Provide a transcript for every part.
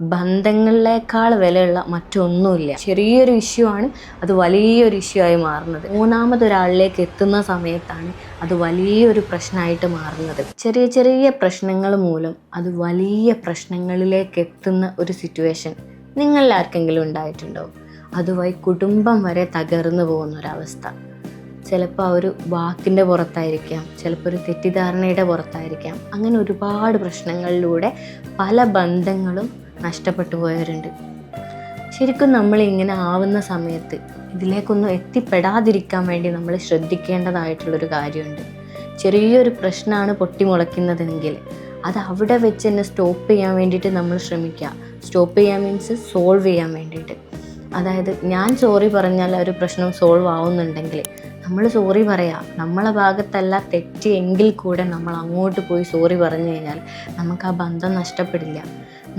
ബന്ധങ്ങളിലേക്കാൾ വിലയുള്ള മറ്റൊന്നുമില്ല. ചെറിയൊരു ഇഷ്യൂ ആണ് അത് വലിയൊരു ഇഷ്യൂ ആയി മാറുന്നത്. മൂന്നാമതൊരാളിലേക്ക് എത്തുന്ന സമയത്താണ് അത് വലിയൊരു പ്രശ്നമായിട്ട് മാറുന്നത്. ചെറിയ ചെറിയ പ്രശ്നങ്ങൾ മൂലം അത് വലിയ പ്രശ്നങ്ങളിലേക്ക് എത്തുന്ന ഒരു സിറ്റുവേഷൻ നിങ്ങളിൽ ആർക്കെങ്കിലും ഉണ്ടായിട്ടുണ്ടോ? അതുവഴി കുടുംബം വരെ തകർന്നു പോകുന്നൊരവസ്ഥ. ചിലപ്പോൾ ആ ഒരു വാക്കിൻ്റെ പുറത്തായിരിക്കാം, ചിലപ്പോൾ ഒരു തെറ്റിദ്ധാരണയുടെ പുറത്തായിരിക്കാം. അങ്ങനെ ഒരുപാട് പ്രശ്നങ്ങളിലൂടെ പല ബന്ധങ്ങളും നഷ്ടപ്പെട്ടു പോയവരുണ്ട്. ശരിക്കും നമ്മളിങ്ങനെ ആവുന്ന സമയത്ത് ഇതിലേക്കൊന്നും എത്തിപ്പെടാതിരിക്കാൻ വേണ്ടി നമ്മൾ ശ്രദ്ധിക്കേണ്ടതായിട്ടുള്ളൊരു കാര്യമുണ്ട്. ചെറിയൊരു പ്രശ്നമാണ് പൊട്ടിമുളയ്ക്കുന്നതെങ്കിൽ അത് അവിടെ വെച്ച് തന്നെ സ്റ്റോപ്പ് ചെയ്യാൻ വേണ്ടിയിട്ട് നമ്മൾ ശ്രമിക്കുക. സ്റ്റോപ്പ് ചെയ്യാൻ മീൻസ് സോൾവ് ചെയ്യാൻ വേണ്ടിയിട്ട്. അതായത് ഞാൻ സോറി പറഞ്ഞാൽ ഒരു പ്രശ്നം സോൾവ് ആവുന്നുണ്ടെങ്കിൽ നമ്മൾ സോറി പറയാം. നമ്മളെ ഭാഗത്തല്ല തെറ്റ് എങ്കിൽ കൂടെ നമ്മൾ അങ്ങോട്ട് പോയി സോറി പറഞ്ഞു കഴിഞ്ഞാൽ നമുക്ക് ആ ബന്ധം നഷ്ടപ്പെടില്ല.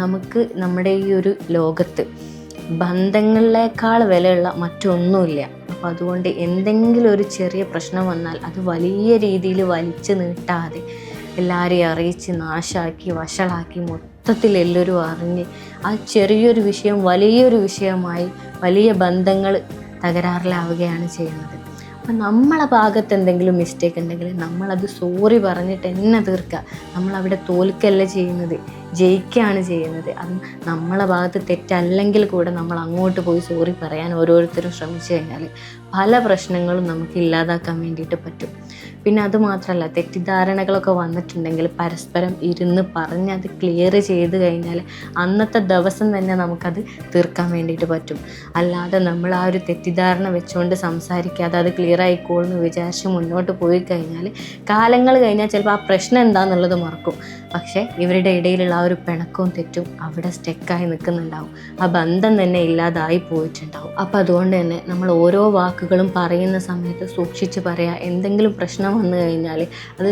നമുക്ക് നമ്മുടെ ഈ ഒരു ലോകത്ത് ബന്ധങ്ങളിലേക്കാൾ വിലയുള്ള മറ്റൊന്നുമില്ല. അപ്പോൾ അതുകൊണ്ട് എന്തെങ്കിലും ഒരു ചെറിയ പ്രശ്നം വന്നാൽ അത് വലിയ രീതിയിൽ വലിച്ചു നീട്ടാതെ എല്ലാവരെയും അറിയിച്ച് നാശാക്കി വഷളാക്കി മൊത്തത്തിൽ എല്ലാവരും അറിഞ്ഞ് ആ ചെറിയൊരു വിഷയം വലിയൊരു വിഷയമായി വലിയ ബന്ധങ്ങൾ തകരാറിലാവുകയാണ് ചെയ്യുന്നത്. അപ്പം നമ്മളെ ഭാഗത്ത് എന്തെങ്കിലും മിസ്റ്റേക്ക് ഉണ്ടെങ്കിൽ നമ്മളത് സോറി പറഞ്ഞിട്ട് തന്നെ തീർക്കുക. നമ്മളവിടെ തോൽക്കല്ല ചെയ്യുന്നത്, ജയിക്കുകയാണ് ചെയ്യുന്നത്. അത് നമ്മളെ ഭാഗത്ത് തെറ്റല്ലെങ്കിൽ കൂടെ നമ്മൾ അങ്ങോട്ട് പോയി സോറി പറയാൻ ഓരോരുത്തരും ശ്രമിച്ചു കഴിഞ്ഞാൽ പല പ്രശ്നങ്ങളും നമുക്ക് ഇല്ലാതാക്കാൻ വേണ്ടിയിട്ട് പറ്റും. പിന്നെ അതുമാത്രമല്ല, തെറ്റിദ്ധാരണകളൊക്കെ വന്നിട്ടുണ്ടെങ്കിൽ പരസ്പരം ഇരുന്ന് പറഞ്ഞ് അത് ക്ലിയർ ചെയ്ത് കഴിഞ്ഞാൽ അന്നത്തെ ദിവസം തന്നെ നമുക്കത് തീർക്കാൻ വേണ്ടിയിട്ട് പറ്റും. അല്ലാതെ നമ്മൾ ആ ഒരു തെറ്റിദ്ധാരണ വെച്ചുകൊണ്ട് സംസാരിക്കാതെ അത് ക്ലിയർ ആയിക്കോളെന്ന് വിചാരിച്ച് മുന്നോട്ട് പോയി കഴിഞ്ഞാൽ കാലങ്ങൾ കഴിഞ്ഞാൽ ചിലപ്പോൾ ആ പ്രശ്നം എന്താണെന്നുള്ളത് മറക്കും. പക്ഷേ ഇവരുടെ ഇടയിലുള്ള ആ ഒരു പിണക്കവും തെറ്റും അവിടെ സ്റ്റെക്കായി നിൽക്കുന്നുണ്ടാവും. ആ ബന്ധം തന്നെ ഇല്ലാതായി പോയിട്ടുണ്ടാവും. അപ്പോൾ അതുകൊണ്ട് തന്നെ നമ്മൾ ഓരോ വാക്കുകളും പറയുന്ന സമയത്ത് സൂക്ഷിച്ച് പറയുക. എന്തെങ്കിലും പ്രശ്നം വന്നു കഴിഞ്ഞാൽ അത്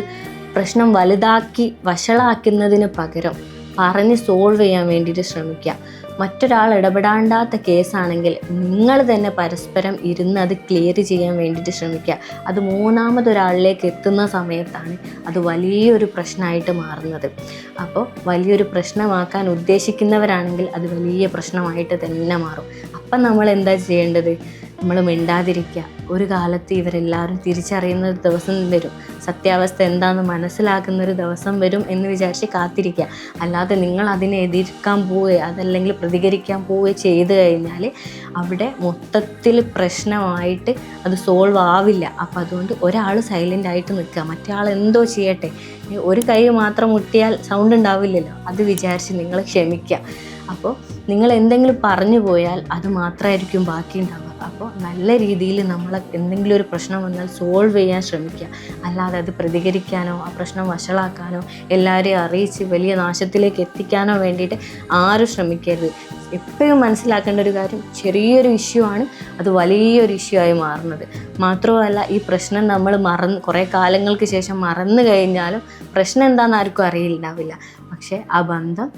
പ്രശ്നം വലുതാക്കി വഷളാക്കുന്നതിന് പകരം പറഞ്ഞ് സോൾവ് ചെയ്യാൻ വേണ്ടിയിട്ട് ശ്രമിക്കുക. മറ്റൊരാൾ ഇടപെടാണ്ടാത്ത കേസാണെങ്കിൽ നിങ്ങൾ തന്നെ പരസ്പരം ഇരുന്ന് അത് ക്ലിയർ ചെയ്യാൻ വേണ്ടിയിട്ട് ശ്രമിക്കുക. അത് മൂന്നാമതൊരാളിലേക്ക് എത്തുന്ന സമയത്താണ് അത് വലിയൊരു പ്രശ്നമായിട്ട് മാറുന്നത്. അപ്പോൾ വലിയൊരു പ്രശ്നമാക്കാൻ ഉദ്ദേശിക്കുന്നവരാണെങ്കിൽ അത് വലിയ പ്രശ്നമായിട്ട് തന്നെ മാറും. അപ്പം നമ്മൾ എന്താ ചെയ്യേണ്ടത്? നമ്മൾ മിണ്ടാതിരിക്കുക. ഒരു കാലത്ത് ഇവരെല്ലാവരും തിരിച്ചറിയുന്ന ഒരു ദിവസം വരും, സത്യാവസ്ഥ എന്താണെന്ന് മനസ്സിലാക്കുന്നൊരു ദിവസം വരും എന്ന് വിചാരിച്ച് കാത്തിരിക്കുക. അല്ലാതെ നിങ്ങൾ അതിനെ എതിർക്കാൻ പോവുകയോ അതല്ലെങ്കിൽ പ്രതികരിക്കാൻ പോവുകയോ ചെയ്ത് കഴിഞ്ഞാൽ അവിടെ മൊത്തത്തിൽ പ്രശ്നമായിട്ട് അത് സോൾവ് ആവില്ല. അപ്പം അതുകൊണ്ട് ഒരാൾ സൈലൻ്റ് ആയിട്ട് നിൽക്കുക, മറ്റേ ആൾ എന്തോ ചെയ്യട്ടെ. ഒരു കൈ മാത്രം മുട്ടിയാൽ സൗണ്ട് ഉണ്ടാവില്ലല്ലോ, അത് വിചാരിച്ച് നിങ്ങൾ ക്ഷമിക്കുക. അപ്പോൾ നിങ്ങൾ എന്തെങ്കിലും പറഞ്ഞു പോയാൽ അത് മാത്രമായിരിക്കും ബാക്കി ഉണ്ടാവുക. അപ്പോൾ നല്ല രീതിയിൽ നമ്മൾ എന്തെങ്കിലും ഒരു പ്രശ്നം വന്നാൽ സോൾവ് ചെയ്യാൻ ശ്രമിക്കുക. അല്ലാതെ അത് പ്രതികരിക്കാനോ ആ പ്രശ്നം വഷളാക്കാനോ എല്ലാവരെയും അറിയിച്ച് വലിയ നാശത്തിലേക്ക് എത്തിക്കാനോ വേണ്ടിയിട്ട് ആരും ശ്രമിക്കരുത്. എപ്പോഴും മനസ്സിലാക്കേണ്ട ഒരു കാര്യം, ചെറിയൊരു ഇഷ്യൂ ആണ് അത് വലിയൊരു ഇഷ്യൂ ആയി മാറുന്നത്. മാത്രമല്ല ഈ പ്രശ്നം നമ്മൾ കുറേ കാലങ്ങൾക്ക് ശേഷം മറന്നു കഴിഞ്ഞാലും പ്രശ്നം എന്താണെന്ന് ആർക്കും അറിയില്ലാവില്ല. പക്ഷേ ആ ബന്ധം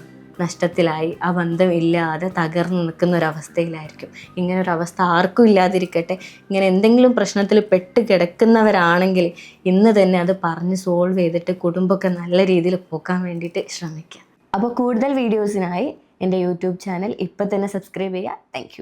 നഷ്ടത്തിലായി, ആ ബന്ധം ഇല്ലാതെ തകർന്നു നിൽക്കുന്ന ഒരവസ്ഥയിലായിരിക്കും. ഇങ്ങനൊരവസ്ഥ ആർക്കും ഇല്ലാതിരിക്കട്ടെ. ഇങ്ങനെ എന്തെങ്കിലും പ്രശ്നത്തിൽ പെട്ട് കിടക്കുന്നവരാണെങ്കിൽ ഇന്ന് തന്നെ അത് പറഞ്ഞ് സോൾവ് ചെയ്തിട്ട് കുടുംബമൊക്കെ നല്ല രീതിയിൽ പോക്കാൻ വേണ്ടിയിട്ട് ശ്രമിക്കുക. അപ്പോൾ കൂടുതൽ വീഡിയോസിനായി എൻ്റെ യൂട്യൂബ് ചാനൽ ഇപ്പം തന്നെ സബ്സ്ക്രൈബ് ചെയ്യുക. താങ്ക്